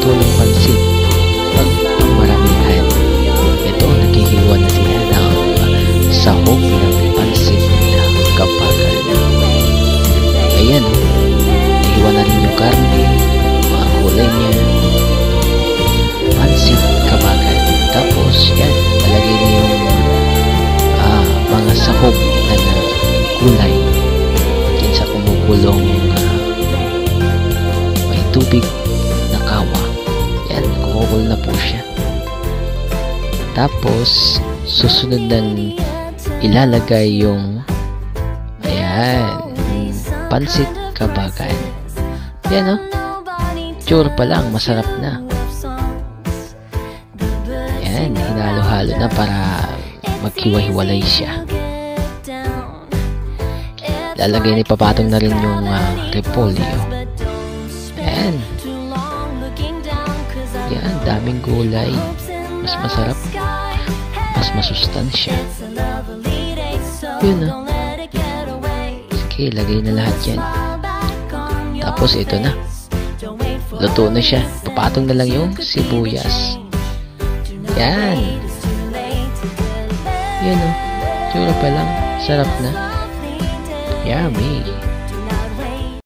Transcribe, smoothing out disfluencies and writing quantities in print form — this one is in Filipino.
magluto ng pansit pag maramihan. Ito, naghihiwa na sila ng sahog ng pansit na kabagan. Ayan, hiwa na rin yung karne, mga gulay niya, pansit kabagan. Tapos yan, nalagay niya yung mga sahog na gulay din sa kumukulong may tubig na kawa. Yan, kumukulo na po siya. Tapos susunod ng ilalagay yung pansit kabagan. Yan, sure pa lang, masarap na. Yan, hinalo-halo na para maghiwa-hiwalay siya. Lalagay ni papatong na rin yung repolyo. Yan. Yan, daming gulay. Mas masarap. Mas masustansya. Yun, sige, lagay na lahat yan. Tapos ito na. Luto na siya. Papatong na lang yung sibuyas. Yan. Yan, tsura pa lang. Sarap na. Yummy.